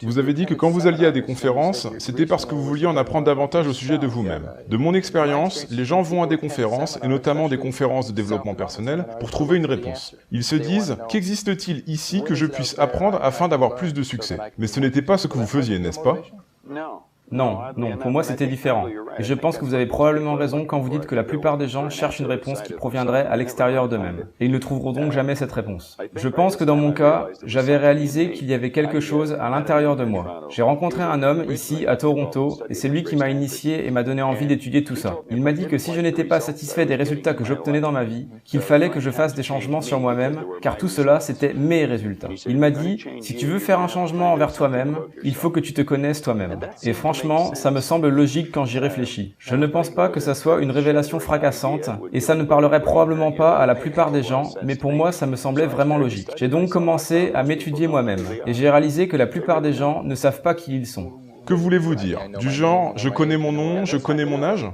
Vous avez dit que quand vous alliez à des conférences, c'était parce que vous vouliez en apprendre davantage au sujet de vous-même. De mon expérience, les gens vont à des conférences, et notamment des conférences de développement personnel, pour trouver une réponse. Ils se disent « Qu'existe-t-il ici que je puisse apprendre afin d'avoir plus de succès ?» Mais ce n'était pas ce que vous faisiez, n'est-ce pas? Non, pour moi c'était différent. Et je pense que vous avez probablement raison quand vous dites que la plupart des gens cherchent une réponse qui proviendrait à l'extérieur d'eux-mêmes. Et ils ne trouveront donc jamais cette réponse. Je pense que dans mon cas, j'avais réalisé qu'il y avait quelque chose à l'intérieur de moi. J'ai rencontré un homme ici à Toronto et c'est lui qui m'a initié et m'a donné envie d'étudier tout ça. Il m'a dit que si je n'étais pas satisfait des résultats que j'obtenais dans ma vie, qu'il fallait que je fasse des changements sur moi-même, car tout cela c'était mes résultats. Il m'a dit, si tu veux faire un changement envers toi-même, il faut que tu te connaisses toi-même. Et franchement, ça me semble logique quand j'y réfléchis. Je ne pense pas que ça soit une révélation fracassante, et ça ne parlerait probablement pas à la plupart des gens, mais pour moi ça me semblait vraiment logique. J'ai donc commencé à m'étudier moi-même, et j'ai réalisé que la plupart des gens ne savent pas qui ils sont. Que voulez-vous dire? Du genre, je connais mon nom, je connais mon âge?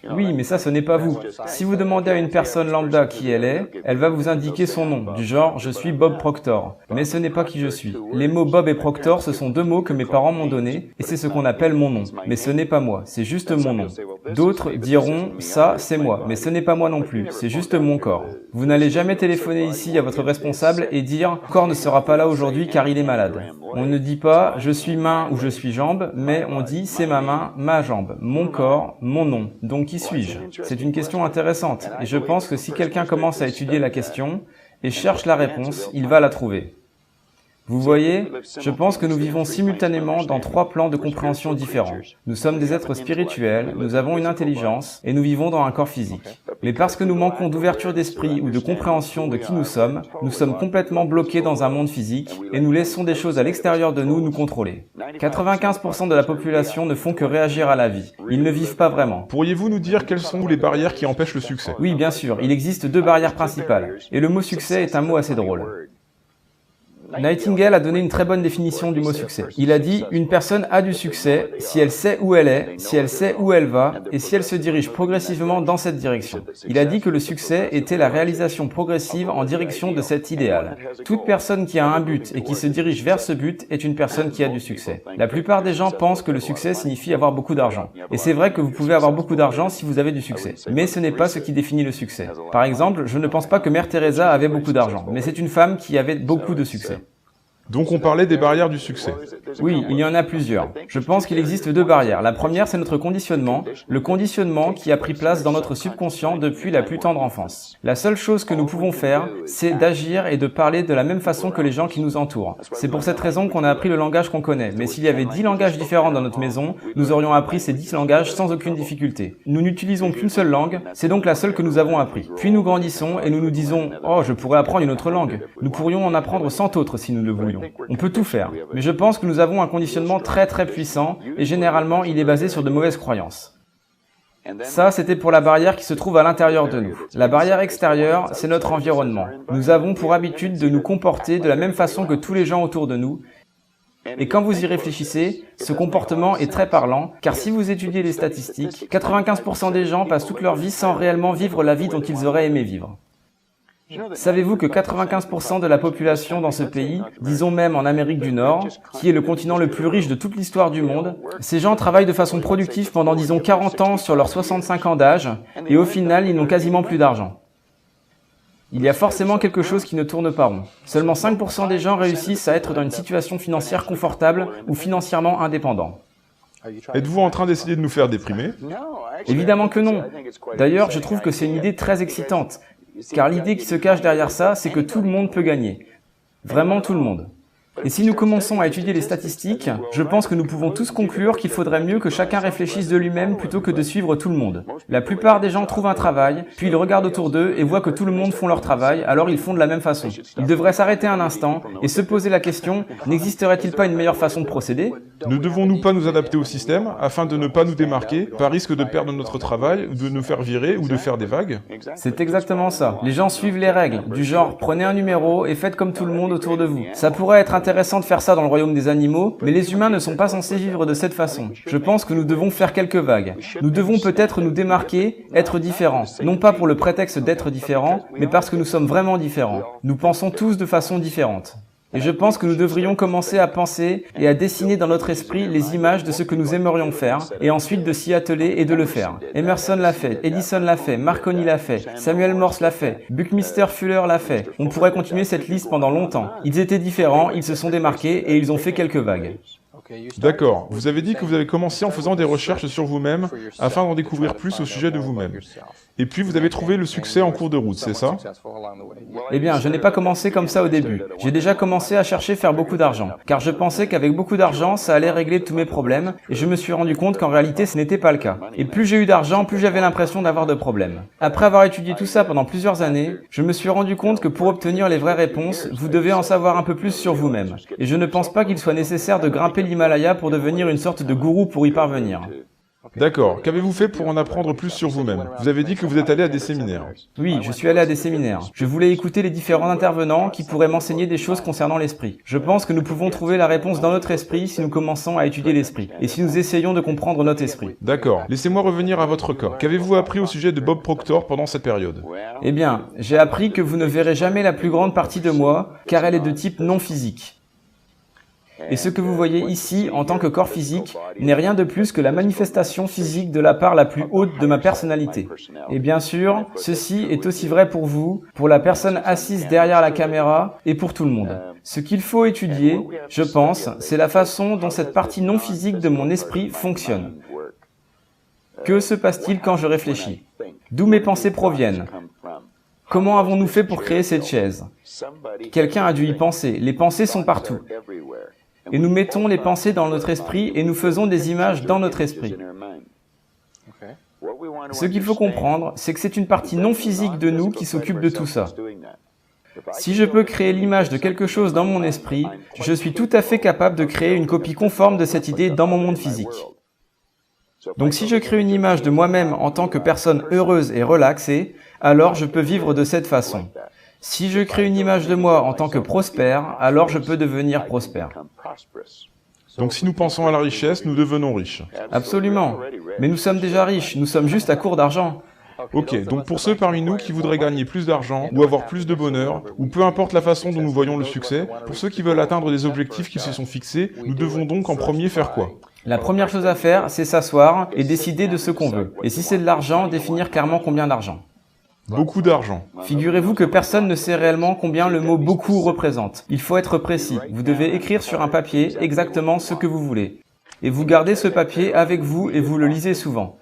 Oui, mais ça, ce n'est pas vous. Si vous demandez à une personne lambda qui elle est, elle va vous indiquer son nom, du genre « je suis Bob Proctor ». Mais ce n'est pas qui je suis. Les mots Bob et Proctor, ce sont deux mots que mes parents m'ont donnés, et c'est ce qu'on appelle mon nom. Mais ce n'est pas moi, c'est juste mon nom. D'autres diront « ça, c'est moi », mais ce n'est pas moi non plus, c'est juste mon corps. Vous n'allez jamais téléphoner ici à votre responsable et dire « corps ne sera pas là aujourd'hui car il est malade ». On ne dit pas « je suis main » ou « je suis jambe », mais on dit « c'est ma main, ma jambe, mon corps, mon nom ». Donc qui suis-je? C'est une question intéressante, et je pense que si quelqu'un commence à étudier la question et cherche la réponse, il va la trouver. Vous voyez, je pense que nous vivons simultanément dans trois plans de compréhension différents. Nous sommes des êtres spirituels, nous avons une intelligence, et nous vivons dans un corps physique. Mais parce que nous manquons d'ouverture d'esprit ou de compréhension de qui nous sommes complètement bloqués dans un monde physique, et nous laissons des choses à l'extérieur de nous contrôler. 95% de la population ne font que réagir à la vie. Ils ne vivent pas vraiment. Pourriez-vous nous dire quelles sont les barrières qui empêchent le succès? Oui, bien sûr, il existe deux barrières principales, et le mot succès est un mot assez drôle. Nightingale a donné une très bonne définition du mot succès. Il a dit « Une personne a du succès si elle sait où elle est, si elle sait où elle va, et si elle se dirige progressivement dans cette direction. » Il a dit que le succès était la réalisation progressive en direction de cet idéal. Toute personne qui a un but et qui se dirige vers ce but est une personne qui a du succès. La plupart des gens pensent que le succès signifie avoir beaucoup d'argent. Et c'est vrai que vous pouvez avoir beaucoup d'argent si vous avez du succès. Mais ce n'est pas ce qui définit le succès. Par exemple, je ne pense pas que Mère Teresa avait beaucoup d'argent, mais c'est une femme qui avait beaucoup de succès. Donc on parlait des barrières du succès. Oui, il y en a plusieurs. Je pense qu'il existe deux barrières. La première, c'est notre conditionnement, le conditionnement qui a pris place dans notre subconscient depuis la plus tendre enfance. La seule chose que nous pouvons faire, c'est d'agir et de parler de la même façon que les gens qui nous entourent. C'est pour cette raison qu'on a appris le langage qu'on connaît. Mais s'il y avait 10 langages différents dans notre maison, nous aurions appris ces 10 langages sans aucune difficulté. Nous n'utilisons qu'une seule langue, c'est donc la seule que nous avons appris. Puis nous grandissons et nous nous disons « Oh, je pourrais apprendre une autre langue ». Nous pourrions en apprendre 100 autres si nous le voulions. On peut tout faire, mais je pense que nous avons un conditionnement très puissant et généralement il est basé sur de mauvaises croyances. Ça, c'était pour la barrière qui se trouve à l'intérieur de nous. La barrière extérieure, c'est notre environnement. Nous avons pour habitude de nous comporter de la même façon que tous les gens autour de nous. Et quand vous y réfléchissez, ce comportement est très parlant, car si vous étudiez les statistiques, 95% des gens passent toute leur vie sans réellement vivre la vie dont ils auraient aimé vivre. Savez-vous que 95% de la population dans ce pays, disons même en Amérique du Nord, qui est le continent le plus riche de toute l'histoire du monde, ces gens travaillent de façon productive pendant disons 40 ans sur leurs 65 ans d'âge, et au final, ils n'ont quasiment plus d'argent. Il y a forcément quelque chose qui ne tourne pas rond. Seulement 5% des gens réussissent à être dans une situation financière confortable ou financièrement indépendant. Êtes-vous en train d'essayer de nous faire déprimer? Évidemment que non. D'ailleurs, je trouve que c'est une idée très excitante. Car l'idée qui se cache derrière ça, c'est que tout le monde peut gagner. Vraiment tout le monde. Et si nous commençons à étudier les statistiques, je pense que nous pouvons tous conclure qu'il faudrait mieux que chacun réfléchisse de lui-même plutôt que de suivre tout le monde. La plupart des gens trouvent un travail, puis ils regardent autour d'eux et voient que tout le monde font leur travail, alors ils font de la même façon. Ils devraient s'arrêter un instant et se poser la question, n'existerait-il pas une meilleure façon de procéder? Ne devons-nous pas nous adapter au système afin de ne pas nous démarquer, par risque de perdre notre travail, ou de nous faire virer ou de faire des vagues? C'est exactement ça. Les gens suivent les règles, du genre prenez un numéro et faites comme tout le monde autour de vous. Ça pourrait être intéressant de faire ça dans le royaume des animaux, mais les humains ne sont pas censés vivre de cette façon. Je pense que nous devons faire quelques vagues. Nous devons peut-être nous démarquer, être différents. Non pas pour le prétexte d'être différents, mais parce que nous sommes vraiment différents. Nous pensons tous de façon différente. Et je pense que nous devrions commencer à penser et à dessiner dans notre esprit les images de ce que nous aimerions faire, et ensuite de s'y atteler et de le faire. Emerson l'a fait, Edison l'a fait, Marconi l'a fait, Samuel Morse l'a fait, Buckminster Fuller l'a fait. On pourrait continuer cette liste pendant longtemps. Ils étaient différents, ils se sont démarqués et ils ont fait quelques vagues. D'accord. Vous avez dit que vous avez commencé en faisant des recherches sur vous-même afin d'en découvrir plus au sujet de vous-même. Et puis vous avez trouvé le succès en cours de route, c'est ça? Eh bien, je n'ai pas commencé comme ça au début. J'ai déjà commencé à chercher faire beaucoup d'argent, car je pensais qu'avec beaucoup d'argent, ça allait régler tous mes problèmes, et je me suis rendu compte qu'en réalité, ce n'était pas le cas. Et plus j'ai eu d'argent, plus j'avais l'impression d'avoir de problèmes. Après avoir étudié tout ça pendant plusieurs années, je me suis rendu compte que pour obtenir les vraies réponses, vous devez en savoir un peu plus sur vous-même. Et je ne pense pas qu'il soit nécessaire de grimper l'Himalaya pour devenir une sorte de gourou pour y parvenir. D'accord. Qu'avez-vous fait pour en apprendre plus sur vous-même? Vous avez dit que vous êtes allé à des séminaires. Oui, je suis allé à des séminaires. Je voulais écouter les différents intervenants qui pourraient m'enseigner des choses concernant l'esprit. Je pense que nous pouvons trouver la réponse dans notre esprit si nous commençons à étudier l'esprit, et si nous essayons de comprendre notre esprit. D'accord. Laissez-moi revenir à votre cas. Qu'avez-vous appris au sujet de Bob Proctor pendant cette période? Eh bien, j'ai appris que vous ne verrez jamais la plus grande partie de moi, car elle est de type non physique. Et ce que vous voyez ici en tant que corps physique n'est rien de plus que la manifestation physique de la part la plus haute de ma personnalité. Et bien sûr, ceci est aussi vrai pour vous, pour la personne assise derrière la caméra et pour tout le monde. Ce qu'il faut étudier, je pense, c'est la façon dont cette partie non physique de mon esprit fonctionne. Que se passe-t-il quand je réfléchis? D'où mes pensées proviennent? Comment avons-nous fait pour créer cette chaise? Quelqu'un a dû y penser. Les pensées sont partout. Et nous mettons les pensées dans notre esprit et nous faisons des images dans notre esprit. Ce qu'il faut comprendre, c'est que c'est une partie non physique de nous qui s'occupe de tout ça. Si je peux créer l'image de quelque chose dans mon esprit, je suis tout à fait capable de créer une copie conforme de cette idée dans mon monde physique. Donc si je crée une image de moi-même en tant que personne heureuse et relaxée, alors je peux vivre de cette façon. Si je crée une image de moi en tant que prospère, alors je peux devenir prospère. Donc si nous pensons à la richesse, nous devenons riches. Absolument. Mais nous sommes déjà riches, nous sommes juste à court d'argent. Ok, donc pour ceux parmi nous qui voudraient gagner plus d'argent, ou avoir plus de bonheur, ou peu importe la façon dont nous voyons le succès, pour ceux qui veulent atteindre des objectifs qui se sont fixés, nous devons donc en premier faire quoi? La première chose à faire, c'est s'asseoir et décider de ce qu'on veut. Et si c'est de l'argent, définir clairement combien d'argent. Beaucoup d'argent. Figurez-vous que personne ne sait réellement combien le mot « beaucoup » représente. Il faut être précis. Vous devez écrire sur un papier exactement ce que vous voulez. Et vous gardez ce papier avec vous et vous le lisez souvent.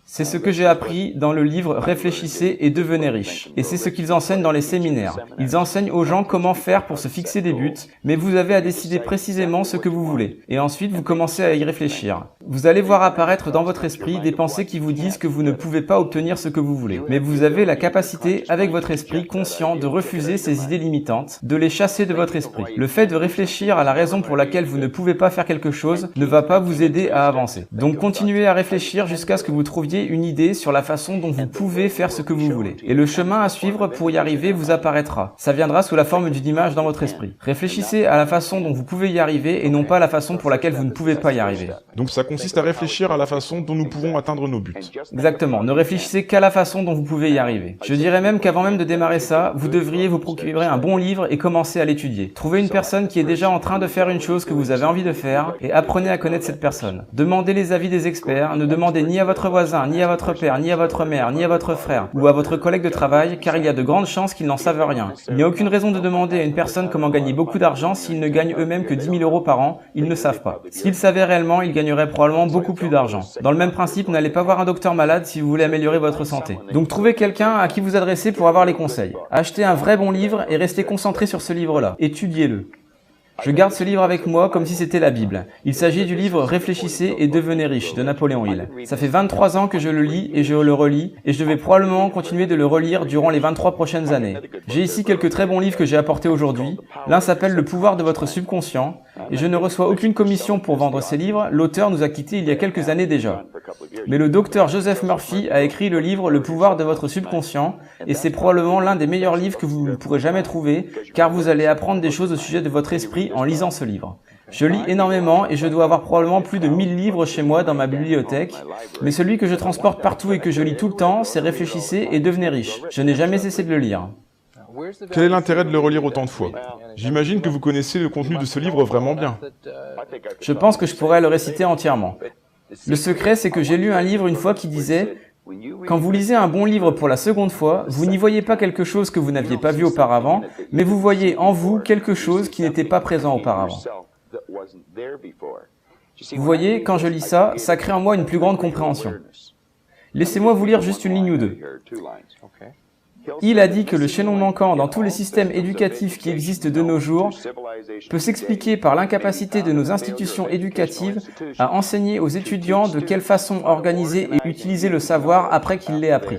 C'est ce que j'ai appris dans le livre « Réfléchissez et devenez riche ». Et c'est ce qu'ils enseignent dans les séminaires. Ils enseignent aux gens comment faire pour se fixer des buts, mais vous avez à décider précisément ce que vous voulez. Et ensuite, vous commencez à y réfléchir. Vous allez voir apparaître dans votre esprit des pensées qui vous disent que vous ne pouvez pas obtenir ce que vous voulez. Mais vous avez la capacité, avec votre esprit conscient, de refuser ces idées limitantes, de les chasser de votre esprit. Le fait de réfléchir à la raison pour laquelle vous ne pouvez pas faire quelque chose ne va pas vous aider à avancer. Donc continuez à réfléchir jusqu'à ce que vous trouviez une idée sur la façon dont vous pouvez faire ce que vous voulez. Et le chemin à suivre pour y arriver vous apparaîtra. Ça viendra sous la forme d'une image dans votre esprit. Réfléchissez à la façon dont vous pouvez y arriver et non pas à la façon pour laquelle vous ne pouvez pas y arriver. Donc ça consiste à réfléchir à la façon dont nous pouvons atteindre nos buts. Exactement. Ne réfléchissez qu'à la façon dont vous pouvez y arriver. Je dirais même qu'avant même de démarrer ça, vous devriez vous procurer un bon livre et commencer à l'étudier. Trouvez une personne qui est déjà en train de faire une chose que vous avez envie de faire et apprenez à connaître cette personne. Demandez les avis des experts, ne demandez ni à votre voisin, ni à votre père, ni à votre mère, ni à votre frère, ou à votre collègue de travail, car il y a de grandes chances qu'ils n'en savent rien. Il n'y a aucune raison de demander à une personne comment gagner beaucoup d'argent s'ils ne gagnent eux-mêmes que 10 000 € par an, ils ne savent pas. S'ils savaient réellement, ils gagneraient probablement beaucoup plus d'argent. Dans le même principe, n'allez pas voir un docteur malade si vous voulez améliorer votre santé. Donc trouvez quelqu'un à qui vous adresser pour avoir les conseils. Achetez un vrai bon livre et restez concentré sur ce livre-là. Étudiez-le. Je garde ce livre avec moi comme si c'était la Bible. Il s'agit du livre « Réfléchissez et devenez riche » de Napoléon Hill. Ça fait 23 ans que je le lis et je le relis, et je vais probablement continuer de le relire durant les 23 prochaines années. J'ai ici quelques très bons livres que j'ai apportés aujourd'hui. L'un s'appelle « Le pouvoir de votre subconscient », et je ne reçois aucune commission pour vendre ces livres. L'auteur nous a quittés il y a quelques années déjà. Mais le docteur Joseph Murphy a écrit le livre « Le pouvoir de votre subconscient », et c'est probablement l'un des meilleurs livres que vous ne pourrez jamais trouver, car vous allez apprendre des choses au sujet de votre esprit en lisant ce livre. Je lis énormément et je dois avoir probablement plus de 1000 livres chez moi dans ma bibliothèque, mais celui que je transporte partout et que je lis tout le temps, c'est Réfléchissez et devenez riche. Je n'ai jamais cessé de le lire. Quel est l'intérêt de le relire autant de fois? J'imagine que vous connaissez le contenu de ce livre vraiment bien. Je pense que je pourrais le réciter entièrement. Le secret, c'est que j'ai lu un livre une fois qui disait « Quand vous lisez un bon livre pour la seconde fois, vous n'y voyez pas quelque chose que vous n'aviez pas vu auparavant, mais vous voyez en vous quelque chose qui n'était pas présent auparavant. » Vous voyez, quand je lis ça, ça crée en moi une plus grande compréhension. Laissez-moi vous lire juste une ligne ou deux. Il a dit que le chaînon manquant dans tous les systèmes éducatifs qui existent de nos jours peut s'expliquer par l'incapacité de nos institutions éducatives à enseigner aux étudiants de quelle façon organiser et utiliser le savoir après qu'ils l'aient appris.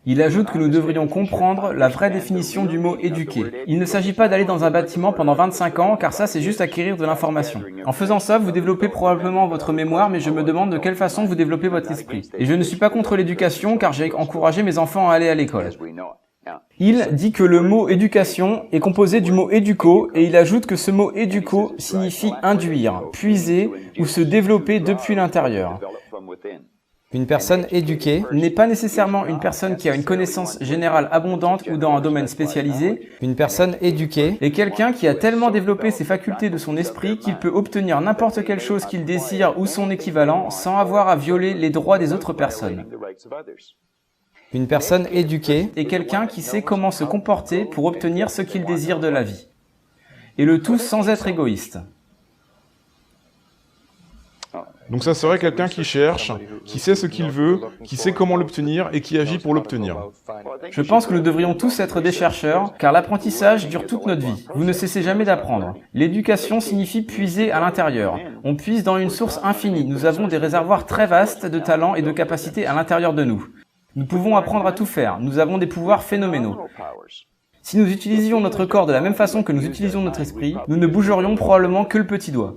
Il ajoute que nous devrions comprendre la vraie définition du mot « éduquer ». Il ne s'agit pas d'aller dans un bâtiment pendant 25 ans, car ça c'est juste acquérir de l'information. En faisant ça, vous développez probablement votre mémoire, mais je me demande de quelle façon vous développez votre esprit. Et je ne suis pas contre l'éducation, car j'ai encouragé mes enfants à aller à l'école. Il dit que le mot « éducation » est composé du mot « éduco » et il ajoute que ce mot « éduco » signifie « induire »,« puiser » ou « se développer depuis l'intérieur ». Une personne éduquée n'est pas nécessairement une personne qui a une connaissance générale abondante ou dans un domaine spécialisé. Une personne éduquée est quelqu'un qui a tellement développé ses facultés de son esprit qu'il peut obtenir n'importe quelle chose qu'il désire ou son équivalent sans avoir à violer les droits des autres personnes. Une personne éduquée est quelqu'un qui sait comment se comporter pour obtenir ce qu'il désire de la vie. Et le tout sans être égoïste. Donc ça serait quelqu'un qui cherche, qui sait ce qu'il veut, qui sait comment l'obtenir et qui agit pour l'obtenir. Je pense que nous devrions tous être des chercheurs, car l'apprentissage dure toute notre vie. Vous ne cessez jamais d'apprendre. L'éducation signifie puiser à l'intérieur. On puise dans une source infinie. Nous avons des réservoirs très vastes de talents et de capacités à l'intérieur de nous. Nous pouvons apprendre à tout faire. Nous avons des pouvoirs phénoménaux. Si nous utilisions notre corps de la même façon que nous utilisons notre esprit, nous ne bougerions probablement que le petit doigt.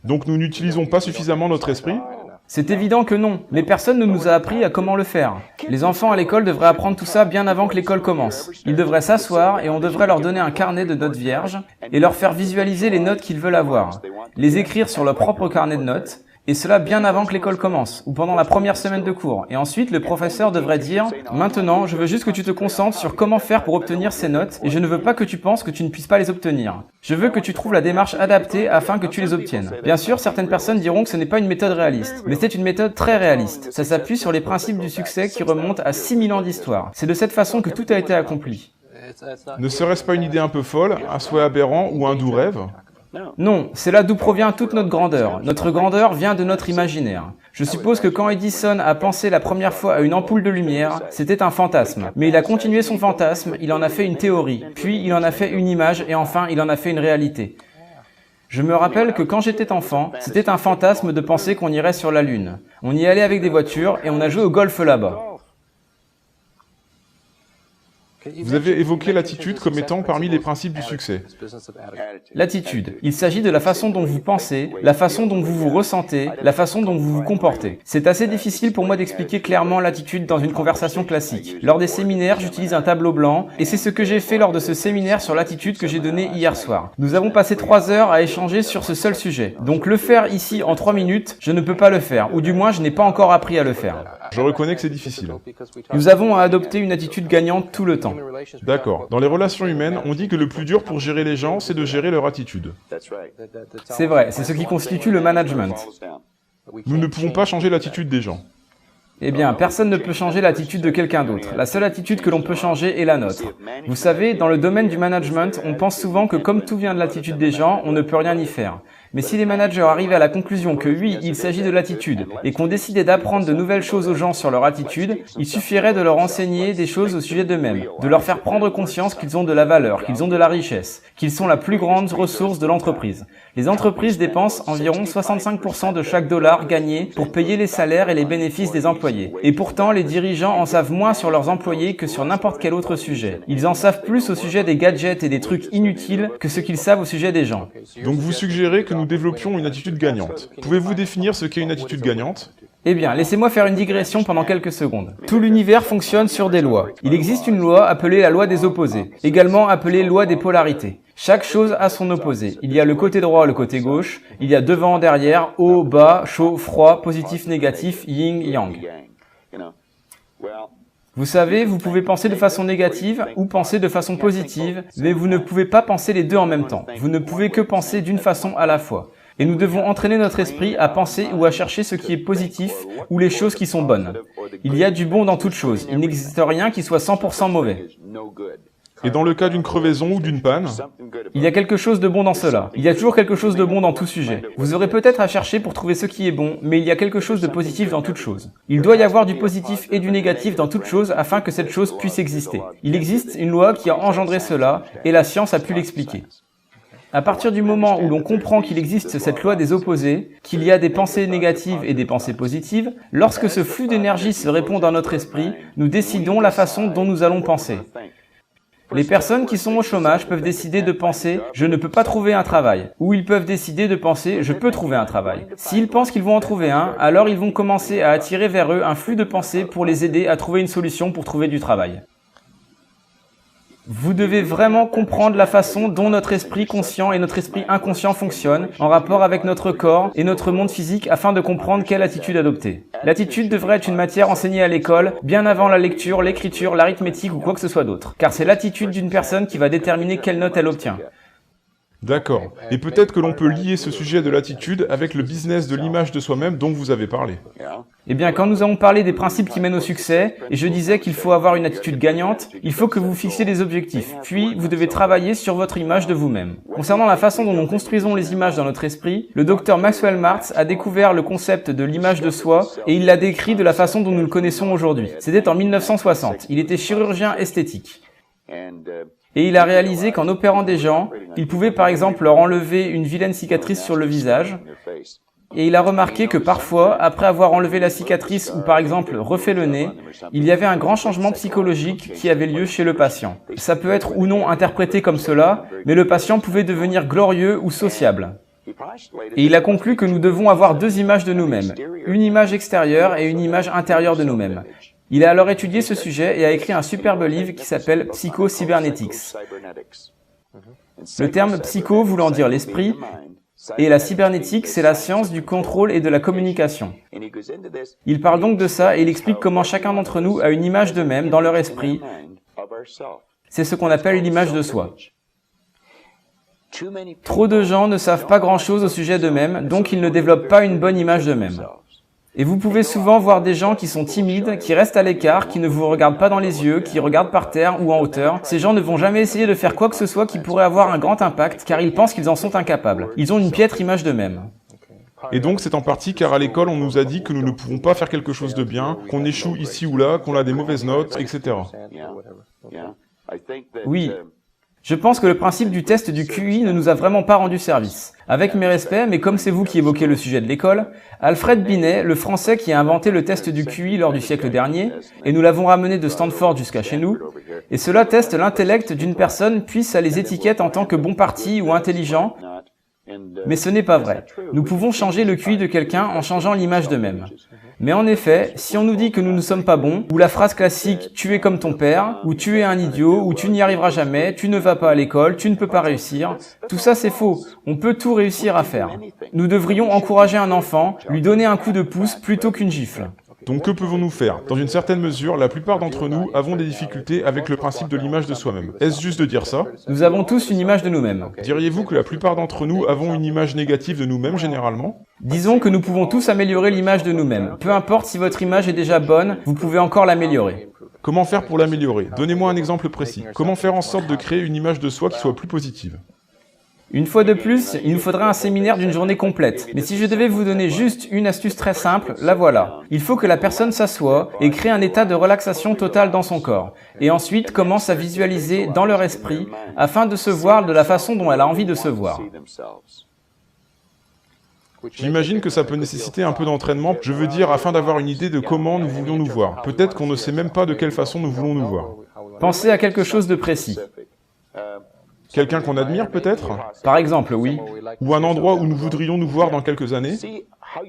Donc nous n'utilisons pas suffisamment notre esprit? C'est évident que non, mais personne ne nous a appris à comment le faire. Les enfants à l'école devraient apprendre tout ça bien avant que l'école commence. Ils devraient s'asseoir et on devrait leur donner un carnet de notes vierges et leur faire visualiser les notes qu'ils veulent avoir, les écrire sur leur propre carnet de notes, et cela bien avant que l'école commence, ou pendant la première semaine de cours. Et ensuite, le professeur devrait dire « Maintenant, je veux juste que tu te concentres sur comment faire pour obtenir ces notes, et je ne veux pas que tu penses que tu ne puisses pas les obtenir. Je veux que tu trouves la démarche adaptée afin que tu les obtiennes. » Bien sûr, certaines personnes diront que ce n'est pas une méthode réaliste, mais c'est une méthode très réaliste. Ça s'appuie sur les principes du succès qui remontent à 6000 ans d'histoire. C'est de cette façon que tout a été accompli. Ne serait-ce pas une idée un peu folle, un souhait aberrant ou un doux rêve? Non, c'est là d'où provient toute notre grandeur. Notre grandeur vient de notre imaginaire. Je suppose que quand Edison a pensé la première fois à une ampoule de lumière, c'était un fantasme. Mais il a continué son fantasme, il en a fait une théorie, puis il en a fait une image et enfin il en a fait une réalité. Je me rappelle que quand j'étais enfant, c'était un fantasme de penser qu'on irait sur la Lune. On y allait avec des voitures et on a joué au golf là-bas. Vous avez évoqué l'attitude comme étant parmi les principes du succès. L'attitude. Il s'agit de la façon dont vous pensez, la façon dont vous vous ressentez, la façon dont vous vous comportez. C'est assez difficile pour moi d'expliquer clairement l'attitude dans une conversation classique. Lors des séminaires, j'utilise un tableau blanc, et c'est ce que j'ai fait lors de ce séminaire sur l'attitude que j'ai donné hier soir. Nous avons passé 3 heures à échanger sur ce seul sujet. Donc le faire ici en 3 minutes, je ne peux pas le faire, ou du moins je n'ai pas encore appris à le faire. Je reconnais que c'est difficile. Nous avons à adopter une attitude gagnante tout le temps. D'accord. Dans les relations humaines, on dit que le plus dur pour gérer les gens, c'est de gérer leur attitude. C'est vrai, c'est ce qui constitue le management. Nous ne pouvons pas changer l'attitude des gens. Eh bien, personne ne peut changer l'attitude de quelqu'un d'autre. La seule attitude que l'on peut changer est la nôtre. Vous savez, dans le domaine du management, on pense souvent que comme tout vient de l'attitude des gens, on ne peut rien y faire. Mais si les managers arrivaient à la conclusion que oui, il s'agit de l'attitude, et qu'on décidait d'apprendre de nouvelles choses aux gens sur leur attitude, il suffirait de leur enseigner des choses au sujet d'eux-mêmes, de leur faire prendre conscience qu'ils ont de la valeur, qu'ils ont de la richesse, qu'ils sont la plus grande ressource de l'entreprise. Les entreprises dépensent environ 65% de chaque dollar gagné pour payer les salaires et les bénéfices des employés. Et pourtant, les dirigeants en savent moins sur leurs employés que sur n'importe quel autre sujet. Ils en savent plus au sujet des gadgets et des trucs inutiles que ce qu'ils savent au sujet des gens. Donc vous suggérez que nous développions une attitude gagnante. Pouvez-vous définir ce qu'est une attitude gagnante? Eh bien, laissez-moi faire une digression pendant quelques secondes. Tout l'univers fonctionne sur des lois. Il existe une loi appelée la loi des opposés, également appelée loi des polarités. Chaque chose a son opposé. Il y a le côté droit, le côté gauche. Il y a devant, derrière, haut, bas, chaud, froid, positif, négatif, yin, yang. Vous savez, vous pouvez penser de façon négative ou penser de façon positive, mais vous ne pouvez pas penser les deux en même temps. Vous ne pouvez que penser d'une façon à la fois. Et nous devons entraîner notre esprit à penser ou à chercher ce qui est positif ou les choses qui sont bonnes. Il y a du bon dans toute chose. Il n'existe rien qui soit 100% mauvais. Et dans le cas d'une crevaison ou d'une panne, il y a quelque chose de bon dans cela. Il y a toujours quelque chose de bon dans tout sujet. Vous aurez peut-être à chercher pour trouver ce qui est bon, mais il y a quelque chose de positif dans toute chose. Il doit y avoir du positif et du négatif dans toute chose afin que cette chose puisse exister. Il existe une loi qui a engendré cela, et la science a pu l'expliquer. À partir du moment où l'on comprend qu'il existe cette loi des opposés, qu'il y a des pensées négatives et des pensées positives, lorsque ce flux d'énergie se répond dans notre esprit, nous décidons la façon dont nous allons penser. Les personnes qui sont au chômage peuvent décider de penser « je ne peux pas trouver un travail » ou ils peuvent décider de penser « je peux trouver un travail ». S'ils pensent qu'ils vont en trouver un, alors ils vont commencer à attirer vers eux un flux de pensées pour les aider à trouver une solution pour trouver du travail. Vous devez vraiment comprendre la façon dont notre esprit conscient et notre esprit inconscient fonctionnent en rapport avec notre corps et notre monde physique afin de comprendre quelle attitude adopter. L'attitude devrait être une matière enseignée à l'école bien avant la lecture, l'écriture, l'arithmétique ou quoi que ce soit d'autre. Car c'est l'attitude d'une personne qui va déterminer quelle note elle obtient. D'accord. Et peut-être que l'on peut lier ce sujet de l'attitude avec le business de l'image de soi-même dont vous avez parlé. Eh bien, quand nous avons parlé des principes qui mènent au succès, et je disais qu'il faut avoir une attitude gagnante, il faut que vous fixiez des objectifs, puis vous devez travailler sur votre image de vous-même. Concernant la façon dont nous construisons les images dans notre esprit, le docteur Maxwell Maltz a découvert le concept de l'image de soi, et il l'a décrit de la façon dont nous le connaissons aujourd'hui. C'était en 1960. Il était chirurgien esthétique. Et il a réalisé qu'en opérant des gens, il pouvait par exemple leur enlever une vilaine cicatrice sur le visage. Et il a remarqué que parfois, après avoir enlevé la cicatrice ou par exemple refait le nez, il y avait un grand changement psychologique qui avait lieu chez le patient. Ça peut être ou non interprété comme cela, mais le patient pouvait devenir glorieux ou sociable. Et il a conclu que nous devons avoir deux images de nous-mêmes, une image extérieure et une image intérieure de nous-mêmes. Il a alors étudié ce sujet et a écrit un superbe livre qui s'appelle Psycho-Cybernetics. Le terme psycho voulant dire l'esprit, et la cybernétique, c'est la science du contrôle et de la communication. Il parle donc de ça et il explique comment chacun d'entre nous a une image d'eux-mêmes dans leur esprit. C'est ce qu'on appelle l'image de soi. Trop de gens ne savent pas grand-chose au sujet d'eux-mêmes, donc ils ne développent pas une bonne image d'eux-mêmes. Et vous pouvez souvent voir des gens qui sont timides, qui restent à l'écart, qui ne vous regardent pas dans les yeux, qui regardent par terre ou en hauteur. Ces gens ne vont jamais essayer de faire quoi que ce soit qui pourrait avoir un grand impact, car ils pensent qu'ils en sont incapables. Ils ont une piètre image d'eux-mêmes. Et donc c'est en partie car à l'école on nous a dit que nous ne pouvons pas faire quelque chose de bien, qu'on échoue ici ou là, qu'on a des mauvaises notes, etc. Oui. Je pense que le principe du test du QI ne nous a vraiment pas rendu service. Avec mes respects, mais comme c'est vous qui évoquez le sujet de l'école, Alfred Binet, le Français qui a inventé le test du QI lors du siècle dernier, et nous l'avons ramené de Stanford jusqu'à chez nous, et cela teste l'intellect d'une personne puis ça les étiquette en tant que bon parti ou intelligent, mais ce n'est pas vrai. Nous pouvons changer le QI de quelqu'un en changeant l'image d'eux-mêmes. Mais en effet, si on nous dit que nous ne sommes pas bons, ou la phrase classique « tu es comme ton père », ou « tu es un idiot », ou « tu n'y arriveras jamais »,« tu ne vas pas à l'école »,« tu ne peux pas réussir », tout ça c'est faux. On peut tout réussir à faire. Nous devrions encourager un enfant, lui donner un coup de pouce plutôt qu'une gifle. Donc que pouvons-nous faire? Dans une certaine mesure, la plupart d'entre nous avons des difficultés avec le principe de l'image de soi-même. Est-ce juste de dire ça? Nous avons tous une image de nous-mêmes. Diriez-vous que la plupart d'entre nous avons une image négative de nous-mêmes généralement? Disons que nous pouvons tous améliorer l'image de nous-mêmes. Peu importe si votre image est déjà bonne, vous pouvez encore l'améliorer. Comment faire pour l'améliorer? Donnez-moi un exemple précis. Comment faire en sorte de créer une image de soi qui soit plus positive? Une fois de plus, il nous faudrait un séminaire d'une journée complète. Mais si je devais vous donner juste une astuce très simple, la voilà. Il faut que la personne s'assoie et crée un état de relaxation totale dans son corps. Et ensuite commence à visualiser dans leur esprit afin de se voir de la façon dont elle a envie de se voir. J'imagine que ça peut nécessiter un peu d'entraînement, je veux dire afin d'avoir une idée de comment nous voulons nous voir. Peut-être qu'on ne sait même pas de quelle façon nous voulons nous voir. Pensez à quelque chose de précis. Quelqu'un qu'on admire peut-être? Par exemple, oui. Ou un endroit où nous voudrions nous voir dans quelques années?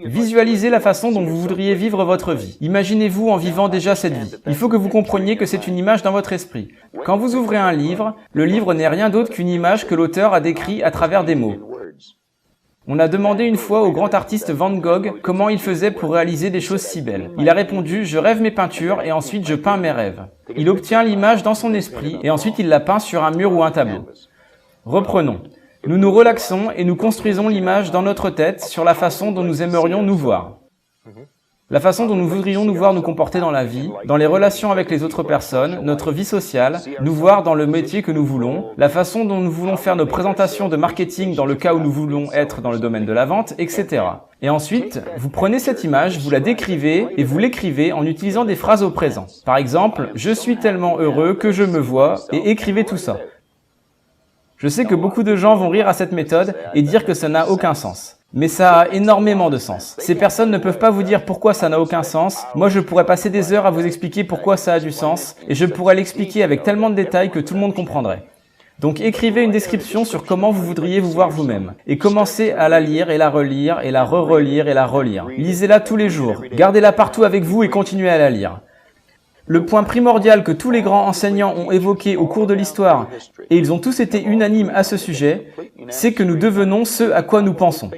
Visualisez la façon dont vous voudriez vivre votre vie. Imaginez-vous en vivant déjà cette vie. Il faut que vous compreniez que c'est une image dans votre esprit. Quand vous ouvrez un livre, le livre n'est rien d'autre qu'une image que l'auteur a décrite à travers des mots. On a demandé une fois au grand artiste Van Gogh comment il faisait pour réaliser des choses si belles. Il a répondu « Je rêve mes peintures et ensuite je peins mes rêves ». Il obtient l'image dans son esprit et ensuite il la peint sur un mur ou un tableau. Reprenons. Nous nous relaxons et nous construisons l'image dans notre tête sur la façon dont nous aimerions nous voir. La façon dont nous voudrions nous voir nous comporter dans la vie, dans les relations avec les autres personnes, notre vie sociale, nous voir dans le métier que nous voulons, la façon dont nous voulons faire nos présentations de marketing dans le cas où nous voulons être dans le domaine de la vente, etc. Et ensuite, vous prenez cette image, vous la décrivez et vous l'écrivez en utilisant des phrases au présent. Par exemple, « Je suis tellement heureux que je me vois » et écrivez tout ça. Je sais que beaucoup de gens vont rire à cette méthode et dire que ça n'a aucun sens. Mais ça a énormément de sens. Ces personnes ne peuvent pas vous dire pourquoi ça n'a aucun sens. Moi, je pourrais passer des heures à vous expliquer pourquoi ça a du sens, et je pourrais l'expliquer avec tellement de détails que tout le monde comprendrait. Donc écrivez une description sur comment vous voudriez vous voir vous-même, et commencez à la lire et la relire, et la re-relire et la relire. Lisez-la tous les jours, gardez-la partout avec vous et continuez à la lire. Le point primordial que tous les grands enseignants ont évoqué au cours de l'histoire, et ils ont tous été unanimes à ce sujet, c'est que nous devenons ce à quoi nous pensons.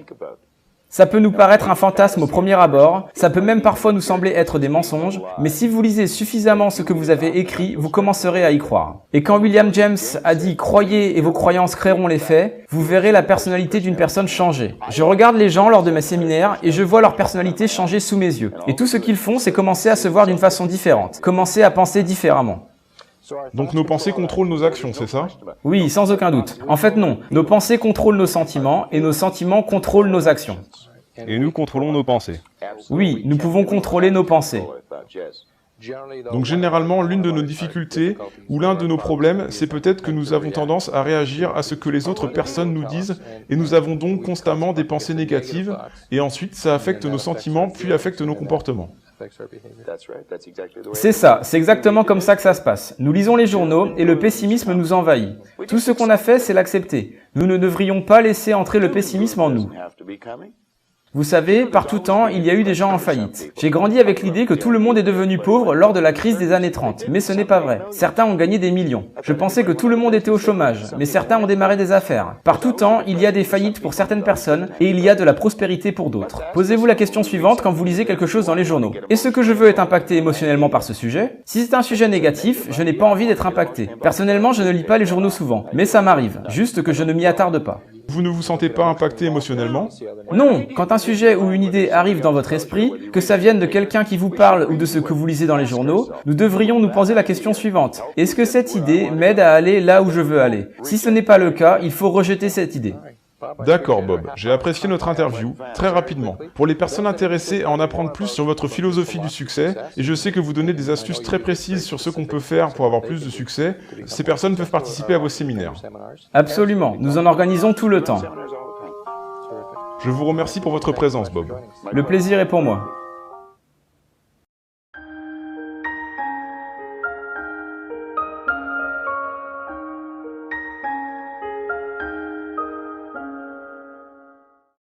Ça peut nous paraître un fantasme au premier abord, ça peut même parfois nous sembler être des mensonges, mais si vous lisez suffisamment ce que vous avez écrit, vous commencerez à y croire. Et quand William James a dit « Croyez et vos croyances créeront les faits », vous verrez la personnalité d'une personne changer. Je regarde les gens lors de mes séminaires et je vois leur personnalité changer sous mes yeux. Et tout ce qu'ils font, c'est commencer à se voir d'une façon différente, commencer à penser différemment. Donc nos pensées contrôlent nos actions, c'est ça? Oui, sans aucun doute. En fait, non. Nos pensées contrôlent nos sentiments et nos sentiments contrôlent nos actions. Et nous contrôlons nos pensées. Oui, nous pouvons contrôler nos pensées. Donc généralement, l'une de nos difficultés ou l'un de nos problèmes, c'est peut-être que nous avons tendance à réagir à ce que les autres personnes nous disent et nous avons donc constamment des pensées négatives et ensuite ça affecte nos sentiments puis affecte nos comportements. C'est ça, c'est exactement comme ça que ça se passe. Nous lisons les journaux et le pessimisme nous envahit. Tout ce qu'on a fait, c'est l'accepter. Nous ne devrions pas laisser entrer le pessimisme en nous. Vous savez, par tout temps, il y a eu des gens en faillite. J'ai grandi avec l'idée que tout le monde est devenu pauvre lors de la crise des années 30, mais ce n'est pas vrai. Certains ont gagné des millions. Je pensais que tout le monde était au chômage, mais certains ont démarré des affaires. Par tout temps, il y a des faillites pour certaines personnes et il y a de la prospérité pour d'autres. Posez-vous la question suivante quand vous lisez quelque chose dans les journaux. Est-ce que je veux être impacté émotionnellement par ce sujet? Si c'est un sujet négatif, je n'ai pas envie d'être impacté. Personnellement, je ne lis pas les journaux souvent, mais ça m'arrive, juste que je ne m'y attarde pas. Vous ne vous sentez pas impacté émotionnellement? Non, quand un sujet ou une idée arrive dans votre esprit, que ça vienne de quelqu'un qui vous parle ou de ce que vous lisez dans les journaux, nous devrions nous poser la question suivante. Est-ce que cette idée m'aide à aller là où je veux aller? Si ce n'est pas le cas, il faut rejeter cette idée. D'accord Bob, j'ai apprécié notre interview, très rapidement. Pour les personnes intéressées à en apprendre plus sur votre philosophie du succès, et je sais que vous donnez des astuces très précises sur ce qu'on peut faire pour avoir plus de succès, ces personnes peuvent participer à vos séminaires. Absolument, nous en organisons tout le temps. Je vous remercie pour votre présence Bob. Le plaisir est pour moi.